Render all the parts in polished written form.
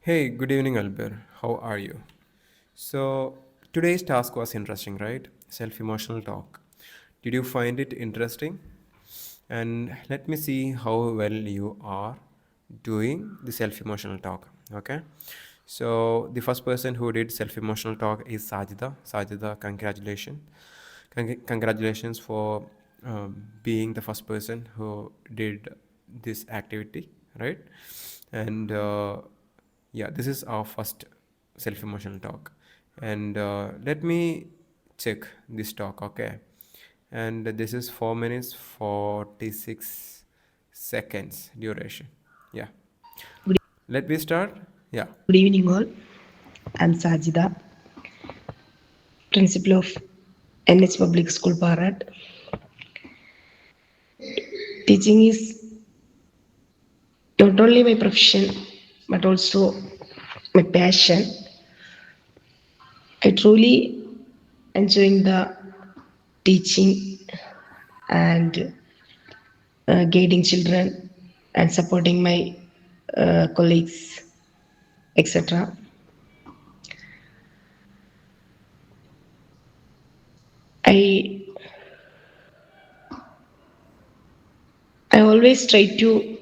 Hey, good evening, Albirr. How are you? So, today's task was interesting, right? Self emotional talk. Did you find it interesting? And let me see how well you are doing the self emotional talk. Okay. So, the first person who did self emotional talk is Sajida. Sajida, congratulations. Congratulations for being the first person who did this activity, right? And yeah, this is our first self emotional talk. And let me check this talk, okay? And this is 4 minutes 46 seconds duration. Yeah. Good Let me start. Yeah. good evening, all. I'm Sajida, principal of NH Public School, Parat. Teaching is not only my profession but also my passion. I truly enjoying the teaching and guiding children and supporting my colleagues, etc. I I always try to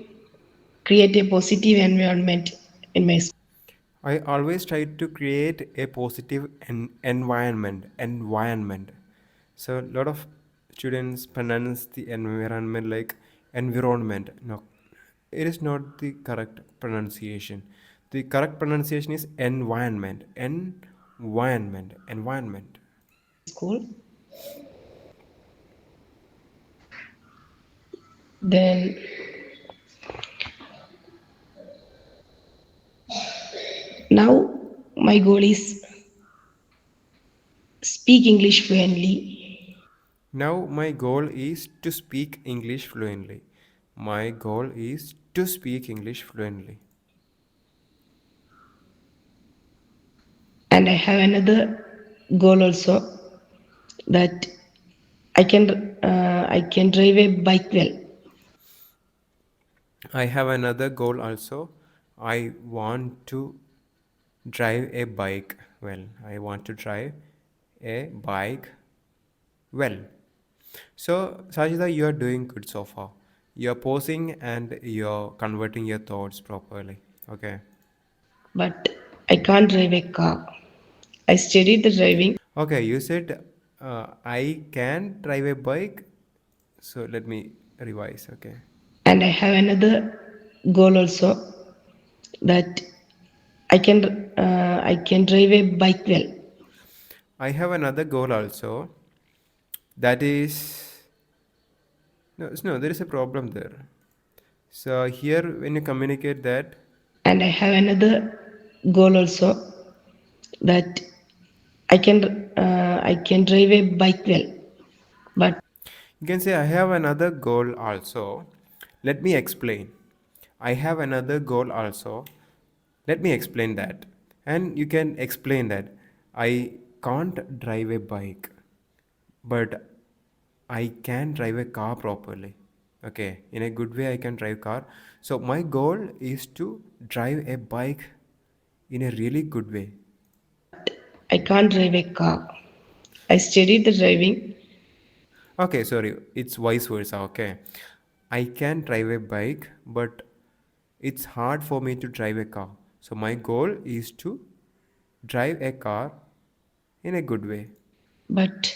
create a positive environment in my school. I always try to create a positive environment. So a lot of students pronounce the environment like environment. No, it is not the correct pronunciation. The correct pronunciation is environment. Then now my goal is speak English fluently. Now my goal is to speak English fluently. My goal is to speak English fluently. And I have another goal also that I can drive a bike well. I have another goal also. I want to drive a bike well. I want to drive a bike well. So, Sajida, you are doing good so far. You're posing and you're converting your thoughts properly. Okay. But I can't drive a car. I studied the driving Okay, you said I can drive a bike. So, let me revise. Okay. and I have another goal also that I can drive a bike well. I have another goal also. That is. No, there is a problem there. So, here, when you communicate that, And I have another goal also that I can drive a bike well. But you can say, I have another goal also. Let me explain. I have another goal also. Let me explain that. And you can explain that I can't drive a bike, but I can drive a car properly. Okay, in a good way, I can drive car. So my goal is to drive a bike in a really good way. I can't drive a car. I studied the driving Okay, sorry, it's vice versa. Okay, I can drive a bike, but it's hard for me to drive a car. So my goal is to drive a car in a good way. but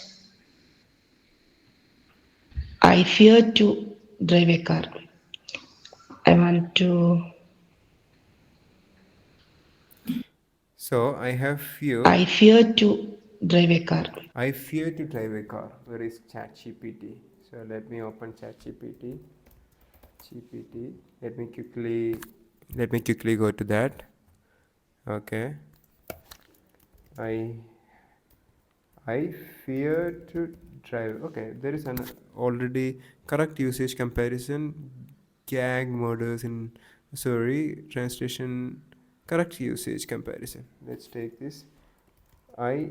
I fear to drive a car. I want to So I fear to drive a car. I fear to drive a car. Where is ChatGPT? So let me open ChatGPT. GPT. Let me quickly go to that. Okay. I I fear to drive. Okay, there is an already correct usage comparison. Gag murders in sorry translation. Correct usage comparison. Let's take this. I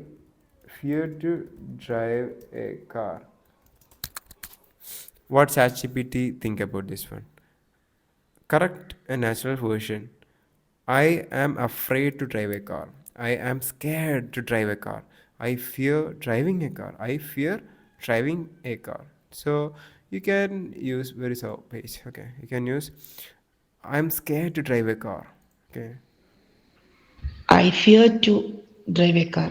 fear to drive a car. What ChatGPT think about this one? Correct a natural version. I am afraid to drive a car. I am scared to drive a car. I fear driving a car. I fear driving a car. So you can use where is our page? Okay, you can use I'm scared to drive a car. Okay, I fear to drive a car.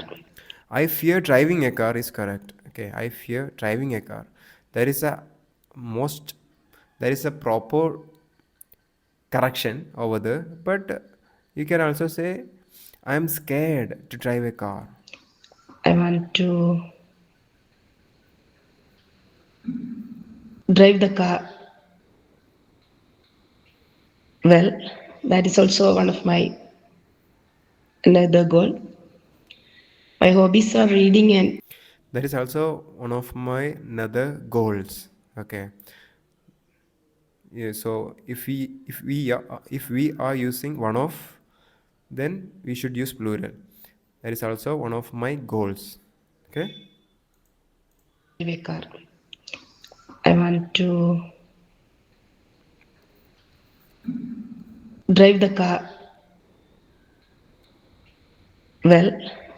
I fear driving a car is correct. Okay, I fear driving a car. There is a most there is a proper correction over there, but you can also say I'm scared to drive a car. I want to drive the car. Well, that is also one of my another goal. My hobbies are reading and That is also one of my another goals. Okay, yeah, so if we are using one of, then we should use plural. That is also one of my goals. Okay. drive a car. I want to drive the car. Well,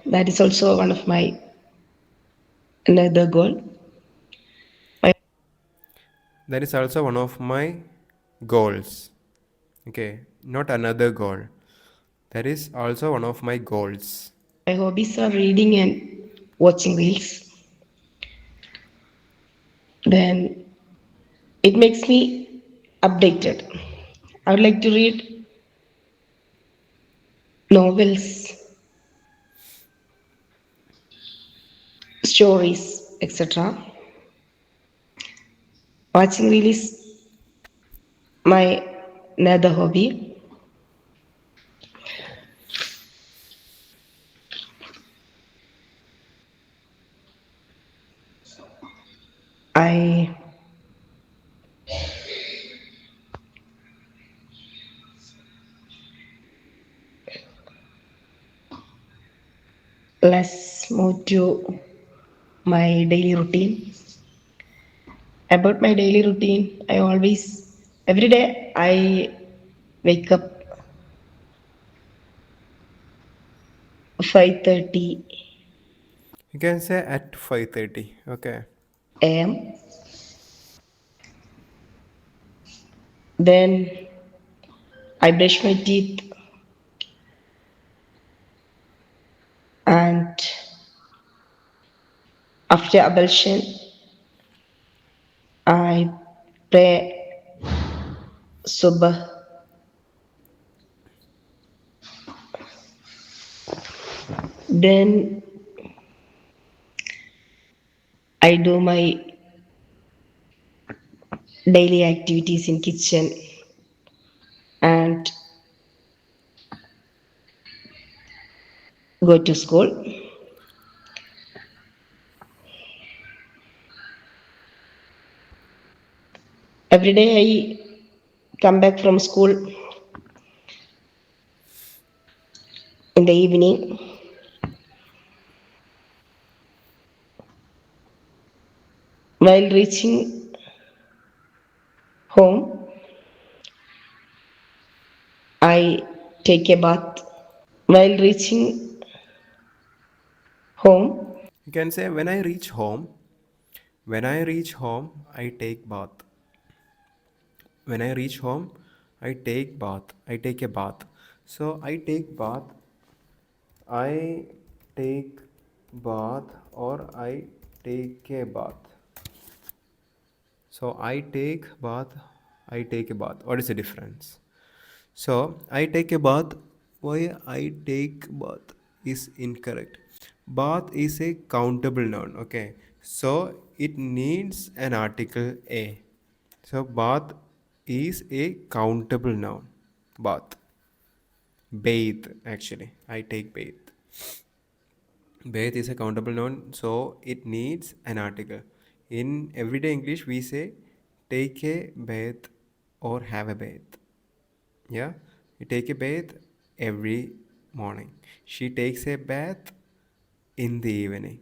that is also one of my another goal. My, That is also one of my goals. Okay, not another goal. That is also one of my goals. my hobbies are reading and watching reels. Then it makes me updated. I would like to read novels, stories, etc. Watching reel is my another hobby. I let's move to my daily routine. About my daily routine, I always every day I wake up 5:30 You can say at 5:30. Okay. a.m. Then I brush my teeth and after ablution I pray subh. Then I do my daily activities in kitchen and go to school. Every day I come back from school in the evening. While reaching home, I take a bath. While reaching home, You can say when I reach home, I take bath. When I reach home, I take bath. I take a bath. So I take bath or I take a bath. So I take bath, I take a bath. What is the difference? So I take a bath. Why I take bath is incorrect. Bath is a countable noun. Okay. So it needs an article a. So bath is a countable noun. Bath. Bathe actually. I take bathe. Bath is a countable noun, so it needs an article. In everyday English, we say take a bath or have a bath. Yeah, you take a bath every morning. She takes a bath in the evening.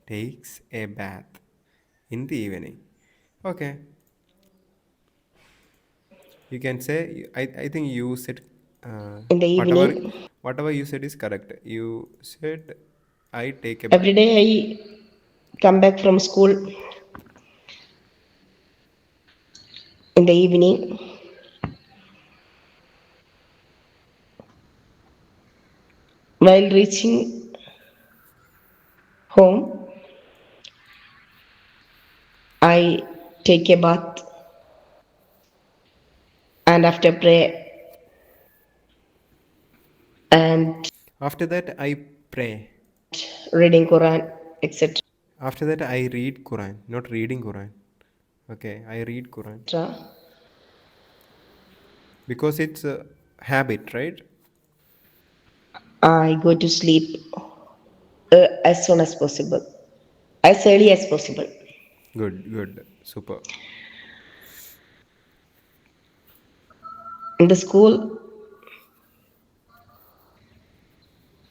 Takes a bath in the evening. Okay, you can say, I think you use it In the Whatever evening, whatever you said is correct. You said I take a every bath. day I come back from school in the evening. While reaching home, I take a bath and after pray and After that, I pray. reading Quran, etc. After that, I read Quran, not reading Quran. Okay, I read Quran because it's a habit, right? I go to sleep as soon as possible, as early as possible. Good, good, super. In the school,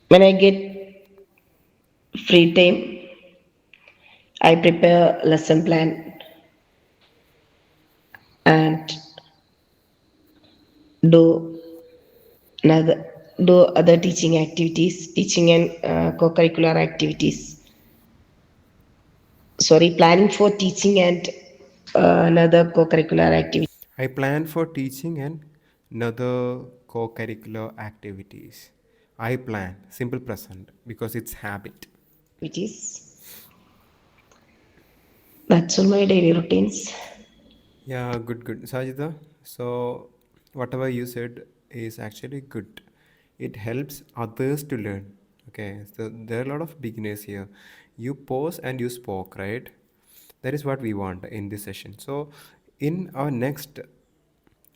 when I get free time, I prepare lesson plan and do another do other teaching activities, teaching and co-curricular activities. Sorry, planning for teaching and another co-curricular I plan for teaching and another co-curricular activities. I plan, simple present, because it's habit. activities. That's all my daily routines. Yeah, good, good. Sajida, so whatever you said is actually good. It helps others to learn. Okay, so there are a lot of beginners here. You pause and you spoke, right? That is what we want in this session. So, in our next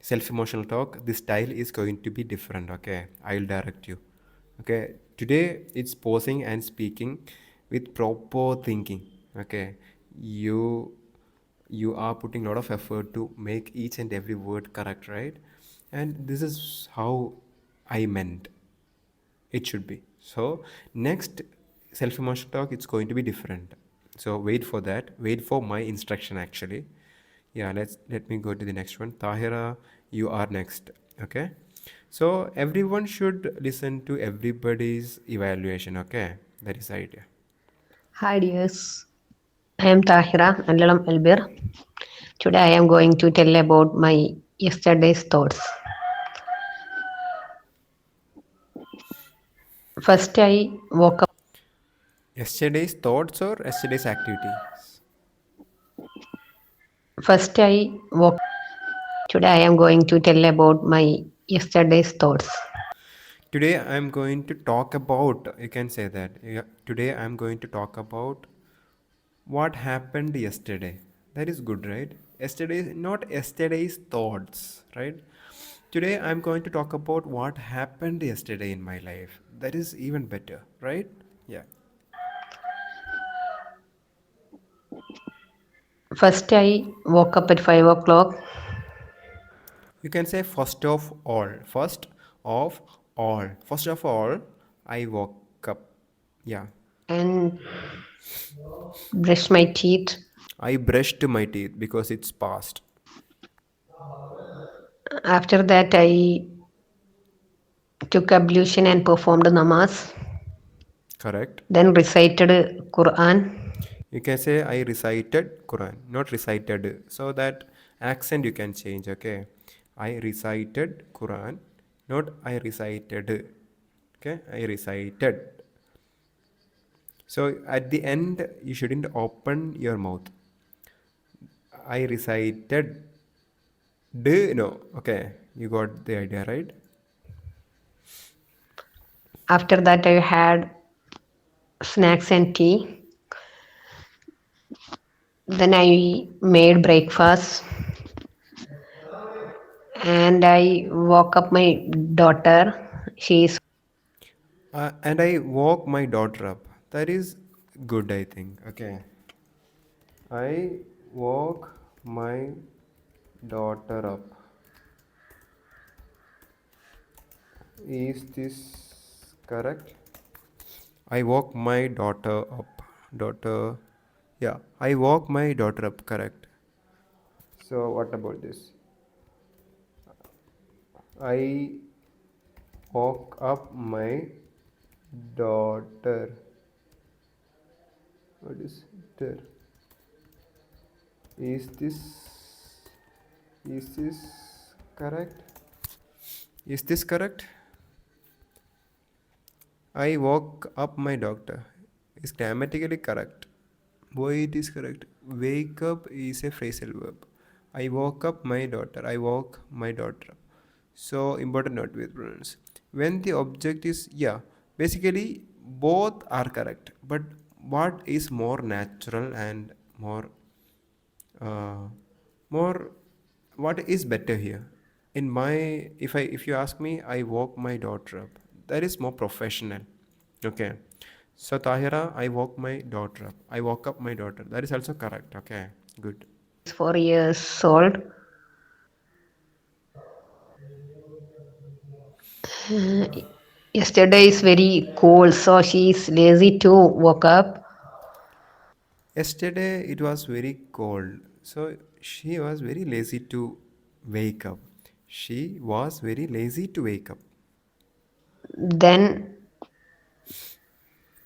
self emotional talk, the style is going to be different. Okay, I'll direct you. Okay, today it's pausing and speaking with proper thinking. Okay, you you are putting a lot of effort to make each and every word correct, right? And this is how I meant it should be. So next self emotional talk, it's going to be different. So wait for that. Wait for my instruction actually. Yeah, let me go to the next one. Tahira, you are next. Okay. So everyone should listen to everybody's evaluation. Okay, that is the idea. Hi dears, I am Tahira Allalam Albirr. Today I am going to tell about my yesterday's thoughts. First I woke up. Yesterday's thoughts or yesterday's activities? First I woke. Today I am going to tell about my yesterday's thoughts. Today I'm going to talk about, you can say that. Yeah, today I'm going to talk about what happened yesterday. That is good, right? Yesterday, not yesterday's thoughts, right? Today I'm going to talk about what happened yesterday in my life. That is even better, right? Yeah. First I woke up at 5 o'clock You can say first of all. First of all. First of all, I woke up. Yeah. and brushed my teeth. I brushed my teeth because it's past. After that I took ablution and performed namaz. Correct. Then recited Quran. You can say I recited Quran, not recited. So that accent you can change, okay? I recited Quran, not I recited. Okay? I recited. So at the end, you shouldn't open your mouth. I recited. No. Okay. You got the idea, right? After that I had snacks and tea. Then I made breakfast and I woke up my daughter. She is And I woke my daughter up. That is good, I think. Okay. I woke my daughter up. Is this correct? I woke my daughter up. Daughter. Yeah, I woke my daughter up, correct. So, what about this? I woke up my daughter. What is there? Is this correct? Is this correct? I woke up my doctor. Is grammatically correct. Why it is correct? Wake up is a phrasal verb. I woke up my daughter. I woke my daughter up. So important note with pronouns. When the object is yeah, basically both are correct. But what is more natural and uh, more what is better here? In my if you ask me, I woke my daughter up. That is more professional. Okay. So Tahira, I woke my daughter up. I woke up my daughter. That is also correct. Okay. Good. 4 years old. Yesterday is very cold, so she is lazy to wake up. Yesterday it was very cold. So she was very lazy to wake up. She was very lazy to wake up. Then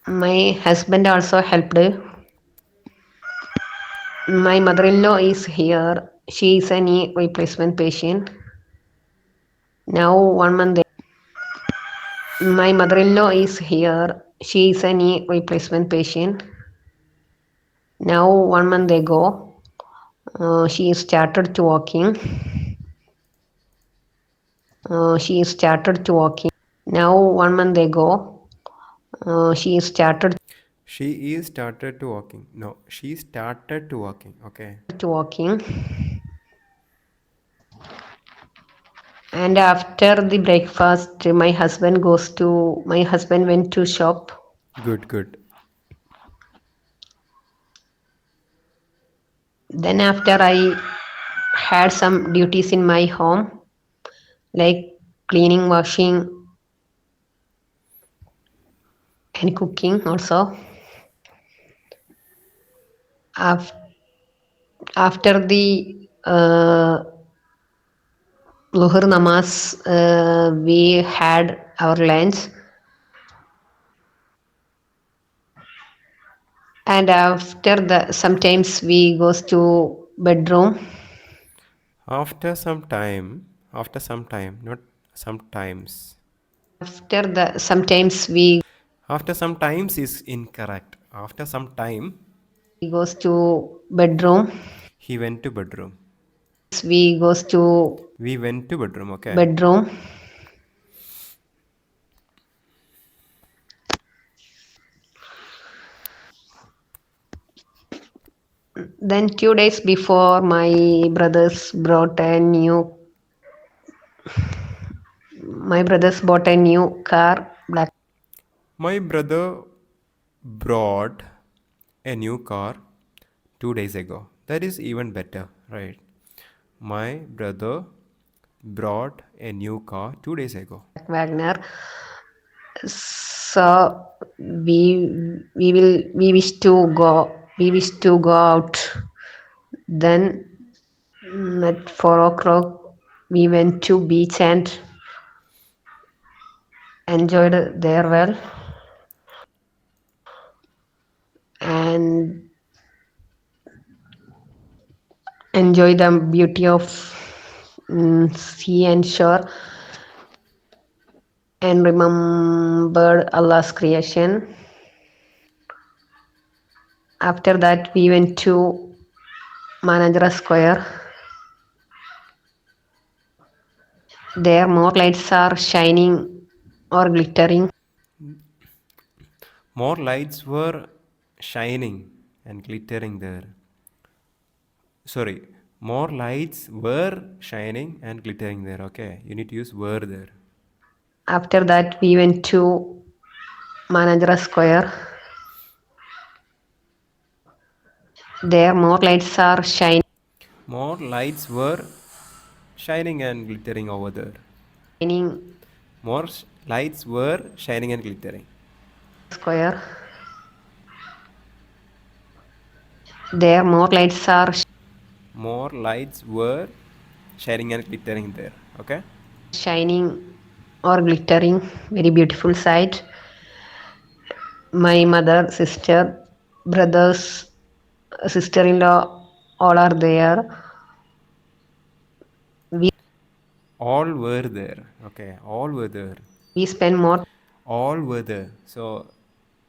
my husband also helped. My mother-in-law is here. She is a knee replacement patient. Now 1 month. My mother-in-law is here. She is a knee replacement patient. Now 1 month ago, she started to walking. She started to walking. Now 1 month ago, she started She is started to walking. No, she started to walking. Okay. to walking. And after the breakfast, my husband went to shop. Good, good. Then after I had some duties in my home, like cleaning, washing, and cooking also. Af- After the Luhur Namas, we had our lunch, and after the sometimes we goes to bedroom. After some time, not sometimes. After the sometimes we After some times is incorrect. After some time, goes to bedroom. he went to bedroom. We goes to We went to bedroom. Okay. bedroom. Then 2 days before, my brothers bought a new car, black My brother brought a new car 2 days ago. That is even better, right? My brother brought a new car 2 days ago. Wagner. So we wish to go. We wish to go out. Then at 4 o'clock we went to beach and enjoyed there well and enjoy the beauty of sea and shore and remembered Allah's creation. After that, we went to Manajara Square. There, more lights are shining or glittering. More lights were shining and glittering there. Sorry, more lights were shining and glittering there. Okay, you need to use were there. After that, we went to Manajara Square. There, more lights are More lights were shining and glittering over there. shining More lights were shining and glittering. square. There, more lights are More lights were shining and glittering there. Okay. shining or glittering, very beautiful sight. My mother, sister, brothers, sister-in-law, all are there. We All were there. Okay, all were there. we spend more All were there. So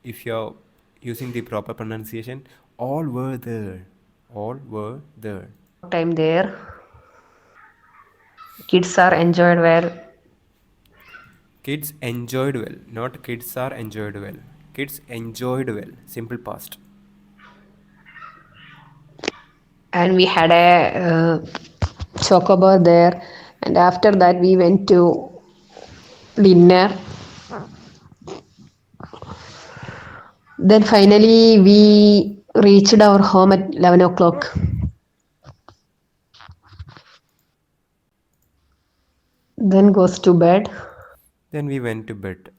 if you're using the proper pronunciation, all were there. All were there. time there. Kids are enjoyed well, Kids enjoyed well, not kids are enjoyed well. Kids enjoyed well. Simple past. and we had a chocobar there. And after that, we went to dinner. Then finally, we reached our home at 11 o'clock. Then goes to bed. Then we went to bed.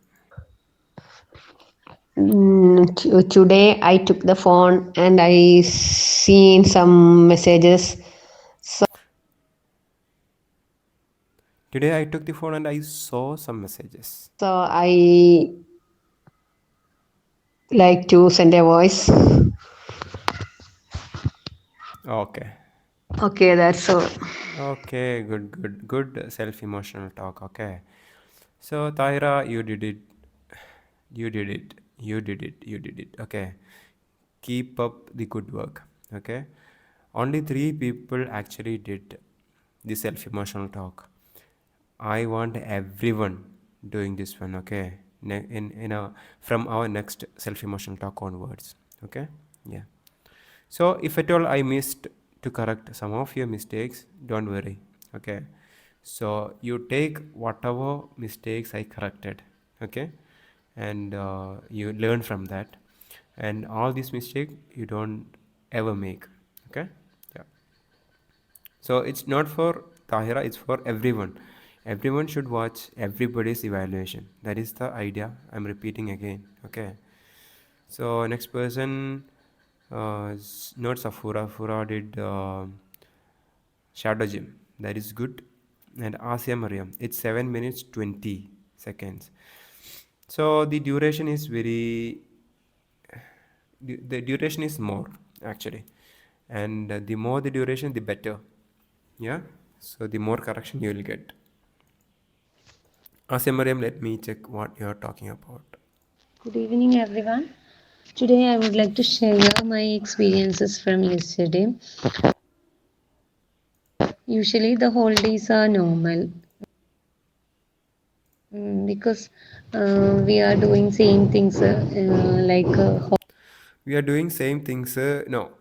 Today I took the phone and I seen some messages. So Today I took the phone and I saw some messages. I like to send a voice. Okay. Okay, that's all. Okay, good self emotional talk. Okay. So, Tyra, you did it. You did it. You did it. You did it. Okay. Keep up the good work. Okay. Only three people actually did the self emotional talk. I want everyone doing this one. Okay. In a from our next self emotional talk onwards. Okay. Yeah. So if at all I missed to correct some of your mistakes, don't worry. Okay. So you take whatever mistakes I corrected. Okay. And you learn from that. And all these mistakes you don't ever make. Okay. Yeah. So it's not for Tahira, it's for everyone. Everyone should watch everybody's evaluation. That is the idea. I'm repeating again. Okay. So next person, not Safura. Fura did Shadow Gym. That is good. And Asia Mariam. It's 7 minutes 20 seconds. So the duration is the duration is more actually, and the more the duration, the better. Yeah. So the more correction you will get. Asia Mariam, let me check what you're talking about. Good evening, everyone. Today, I would like to share my experiences from yesterday. Usually, the holidays are normal because we are doing same things like We are doing same things. No,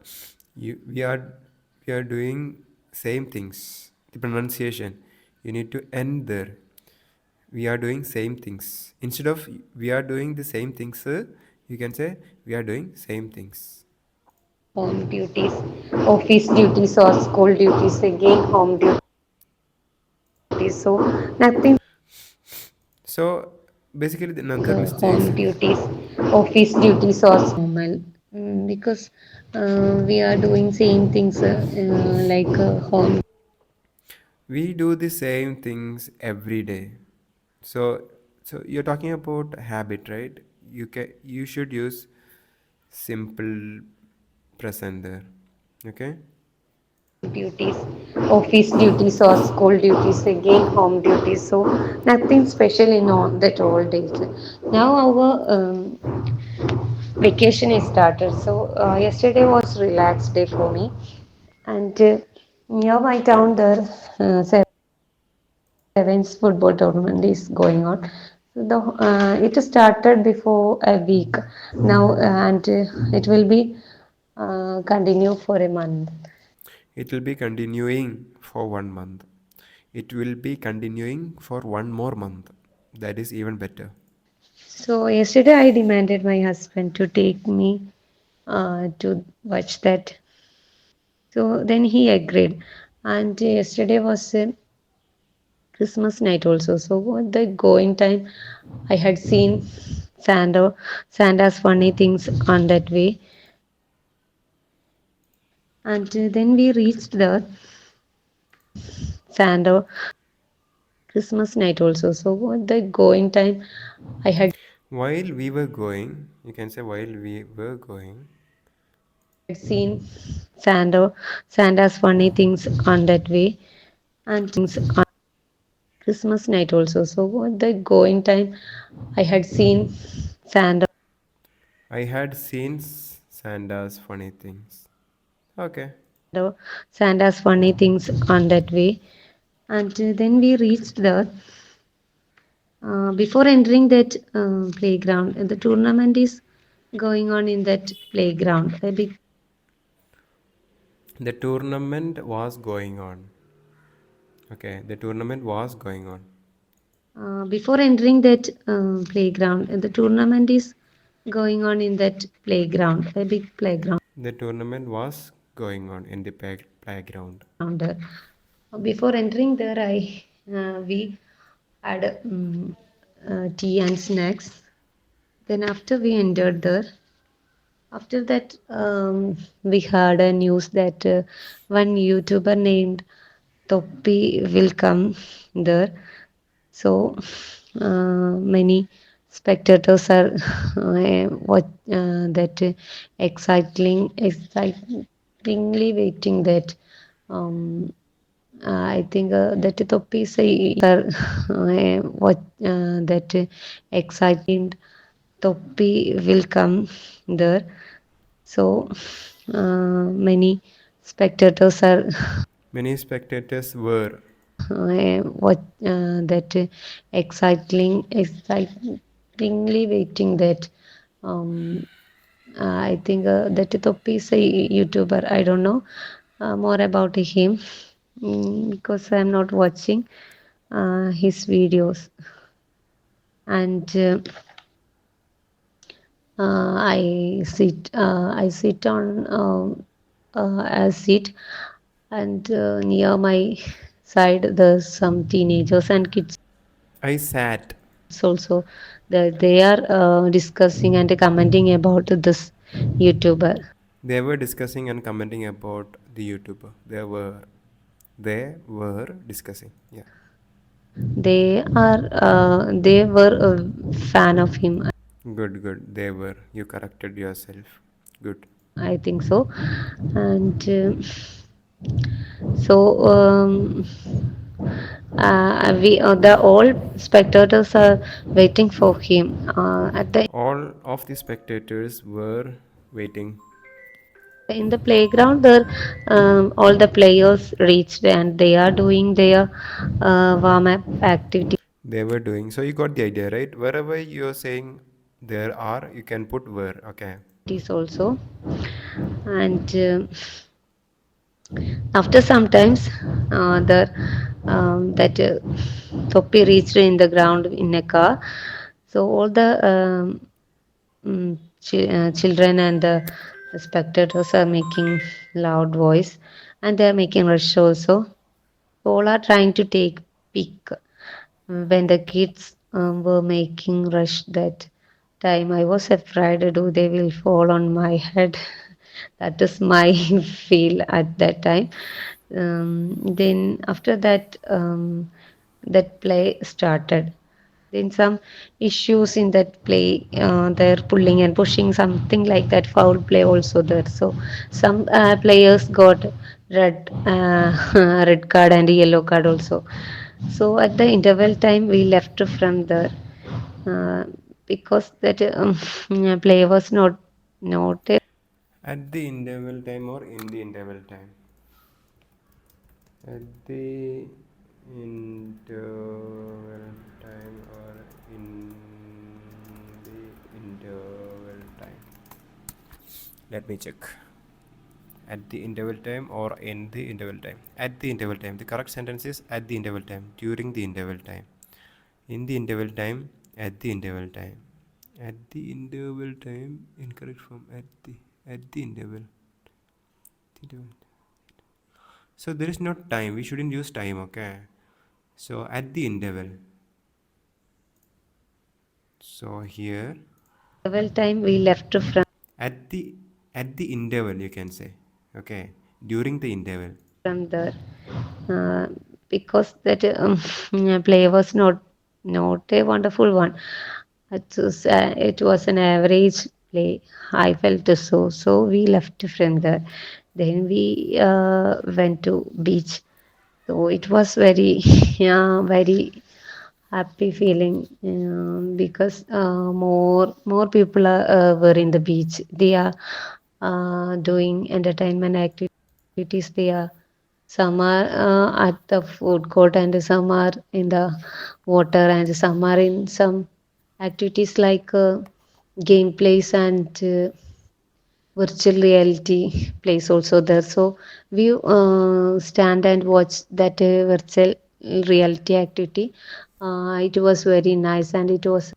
we are doing same things. The pronunciation, you need to end there. We are doing same things. Instead of we are doing the same things, you can say we are doing same things. home duties, office duties, or school duties. Again, home duties. So nothing So basically, the like another mistakes. home duties, office duties, or normal because we are doing same things like home. We do the same things every day. So you're talking about habit, right? You should use simple present there. Okay. Duties, office duties or school duties, again home duties. So nothing special in all that all days. Now our vacation is started. So yesterday was relaxed day for me, and near my town there, sevens football tournament is going on. So the it started before a week now, and it will be continue for a month. It will be continuing for 1 month. It will be continuing for one more month. That is even better. So yesterday I demanded my husband to take me to watch that. So then he agreed. And yesterday was Christmas night also. So at the going time, I had seen Santa's funny things on that way. And then we reached there. Santa Christmas night also. So at the going time, I had While we were going, you can say while we were going, seen Santa's funny things on that way and on Christmas night also. So at the going time, I had seen Santa I had seen Santa's funny things. Okay. Santa's funny things on that way, and then we reached there. Before entering that playground, the tournament is going on in that playground. A big The tournament was going on. Okay, the tournament was going on. before entering that playground, the tournament is going on in that playground. A big playground. The tournament was going on in the playground. There. Before entering there, I we had tea and snacks. Then after we entered there, after that we heard a news that one YouTuber named Toppi will come there. So many spectators are what that excitingly waiting that. Um, I think that Toppi is are what that Toppi will come there. So many spectators are Many spectators were. what that excitingly waiting that. Um, I think that Toppi is a YouTuber. I don't know more about him because I'm not watching his videos. And I sit on a seat, and near my side there's some teenagers and kids I sat. also that they are discussing and commenting about this YouTuber. They were discussing and commenting about the YouTuber. They were discussing. Yeah. They were a fan of him. Good, good. They were. You corrected yourself. Good. I think so, and so we the all spectators are waiting for him at the All of the spectators were waiting. in the playground. There, all the players reached and they are doing their warm up activities They were doing. So you got the idea, right? Wherever you're saying there are, you can put were. Okay. also, and after some times, the that Topi reached in the ground in a car. So all the children and the spectators are making loud voice, and they are making rush also. All are trying to take pic. When the kids were making rush that time, I was afraid, do they will fall on my head. That is my feel at that time. Then after that, that play started. Then some issues in that play, they're pulling and pushing, something like that. Foul play also there. So some players got red, red card and yellow card also. So at the interval time, we left from there uh, because that play was not At the interval time or in the interval time? At the interval time or in the interval time? Let me check. At the interval time or in the interval time? At the interval time. The correct sentence is at the interval time, during the interval time. In the interval time, at the interval time. At the interval time, incorrect form at the interval. Interval. So there is no time. We shouldn't use time, okay? So at the interval. So here interval time we left at the interval you can say, okay? During the interval. from there. Uh, because that play was not a wonderful one. It was an average play. I felt so. So we left from there. Then we went to beach. So it was very, yeah, very happy feeling because more people were in the beach. They are doing entertainment activities. They are some are at the food court and some are in the water and some are in some activities like gameplays and virtual reality plays also there. So we stand and watch that virtual reality activity. It was very nice and it was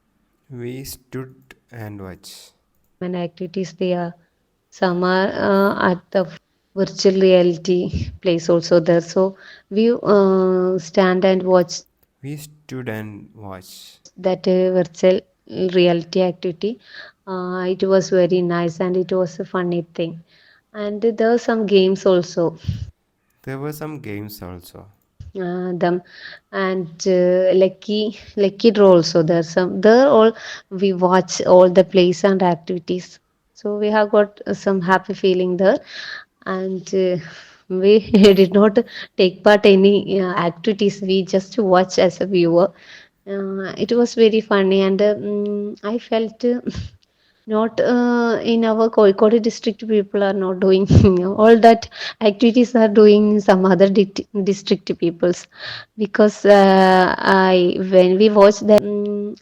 We stood and watched. an activities. They are some are at the virtual reality place also there. So we stand and watch We stood and watched. that virtual reality activity. It was very nice and it was a funny thing. And there were some games also. There were some games also. Them and lucky draw also there's some there all we watch all the plays and activities, so we have got some happy feeling there. And we did not take part any activities, we just watch as a viewer. It was very funny and I felt not in our Kozhikode district people are not doing all that activities are doing some other district peoples, because I when we watched that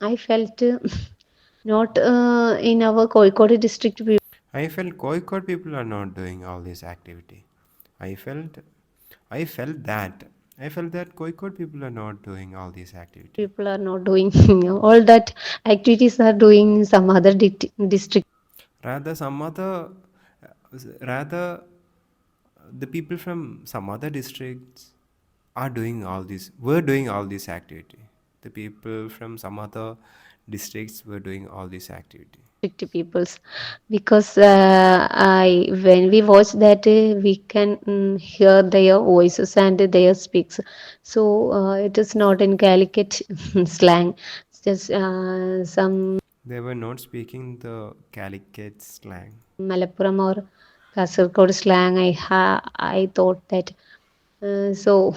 I felt not in our Kozhikode district I felt Koikot people are not doing all this activity. I felt I felt that. I felt that Koikot people are not doing all this activity. people are not doing all that activities are doing some other district Rather, some other, rather, the people from some other districts are doing all this, were doing all this activity. The people from some other districts were doing all this activity. peoples, because I when we watch that we can hear their voices and their speaks, so it is not in Calicut slang, it's just some They were not speaking the Calicut slang. Malappuram or Kasargod slang. I thought that so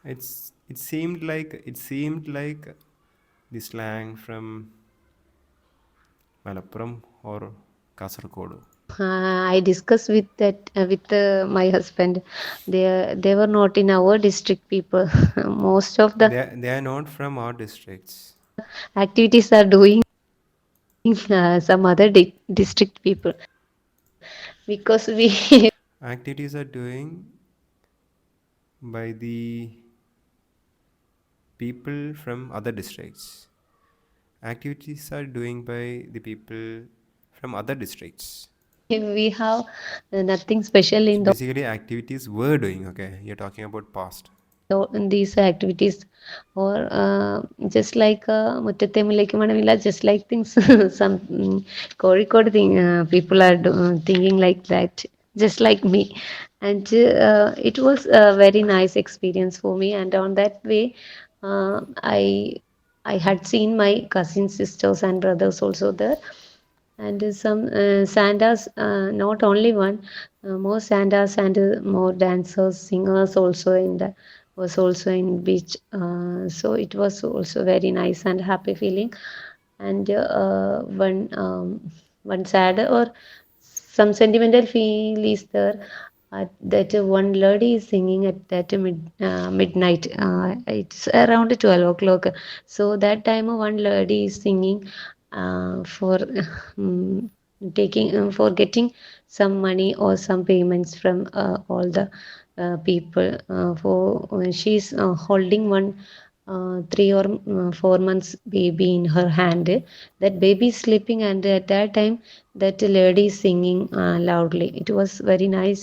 It seemed like the slang from Malappuram or Kasargodu. I discussed with that with my husband. They were not in our district people. Most of the They are not from our districts. activities are doing some other district people, because we Activities are doing by the people from other districts. Activities are doing by the people from other districts. we have nothing special So in basically, activities were doing. Okay, you're talking about past. in these activities, or just like Muttathe മുല്ലയ്ക്ക് മണമില്ല, just like things some Kozhikode thing people are thinking like that, just like me. And it was a very nice experience for me, and on that way uh, I I had seen my cousins, sisters and brothers also there, and some santas, not only one, more santas and more dancers, singers also in the was also in beach. So it was also very nice and happy feeling. And one sad or some sentimental feel is there. That one lady is singing at that midnight. It's around 12 o'clock. So that time one lady is singing for um, taking for getting some money or some payments from all the people. For she's holding one 3 or 4 months baby in her hand. That baby is sleeping, and at that time that lady is singing loudly. It was very nice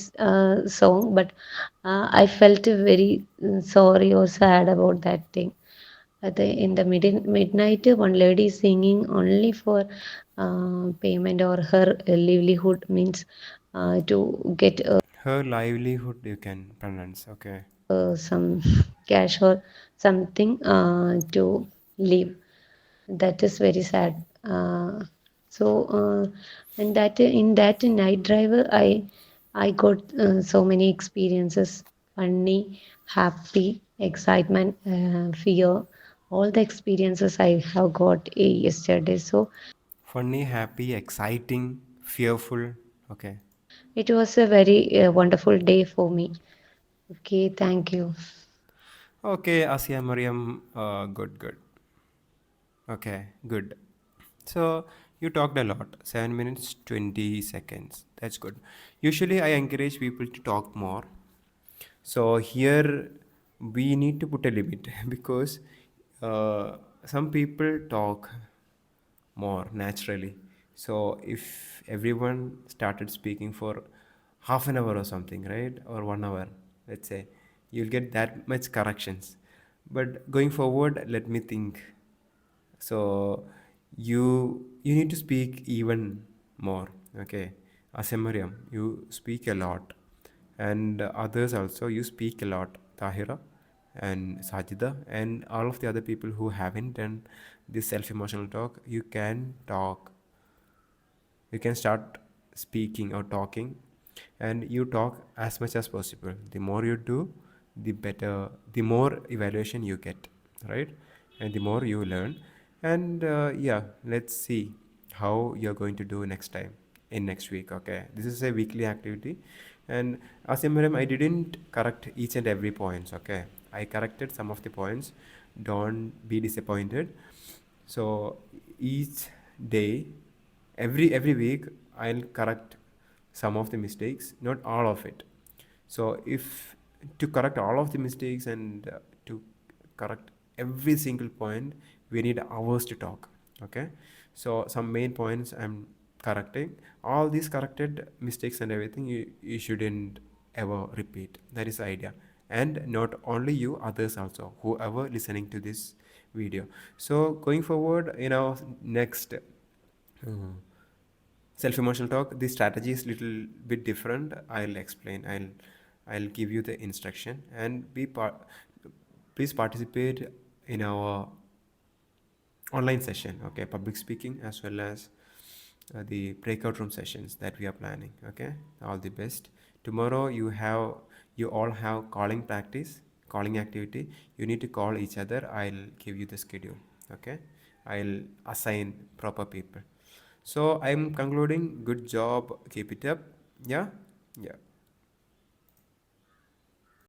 song, but I felt very sorry or sad about that thing. In the midnight, one lady is singing only for payment or her livelihood, means to get Her livelihood, you can pronounce. Okay. some cash or something to live. That is very sad. So and that in that night driver, I got so many experiences, funny, happy, excitement, fear, all the experiences I have got yesterday. So Funny, happy, exciting, fearful. Okay. it was a very wonderful day for me. Okay, thank you. Okay, Asia Mariam, good, good. Okay, good. So you talked a lot, 7 minutes, 20 seconds. That's good. Usually I encourage people to talk more. So here we need to put a limit because some people talk more naturally. So if everyone started speaking for half an hour or something, right, or 1 hour, let's say, you'll get that much corrections. But going forward, let me think. So you need to speak even more. Okay, Asemariam, you speak a lot, and others also you speak a lot. Tahira and Sajida and all of the other people who haven't done this self-emotional talk, you can talk, you can start speaking or talking, and you talk as much as possible. The more you do, the better, the more evaluation you get, right? And the more you learn. And yeah, let's see how you're going to do next time in next week. Okay, this is a weekly activity, and Asimaram, I didn't correct each and every points. Okay, I corrected some of the points. Don't be disappointed. So each day, every week, I'll correct some of the mistakes, not all of it. So if to correct all of the mistakes and to correct every single point, we need hours to talk. Okay, so some main points I'm correcting. All these corrected mistakes and everything you shouldn't ever repeat. That is the idea. And not only you, others also, whoever listening to this video. So going forward, next self emotional talk, the strategy is little bit different. I'll explain. I'll give you the instruction and please participate in our online session, okay, public speaking as well as the breakout room sessions that we are planning. Okay, all the best. Tomorrow you all have calling practice, calling activity. You need to call each other. I'll give you the schedule. Okay, I'll assign proper people. So I'm concluding. Good job. Keep it up. Yeah, yeah.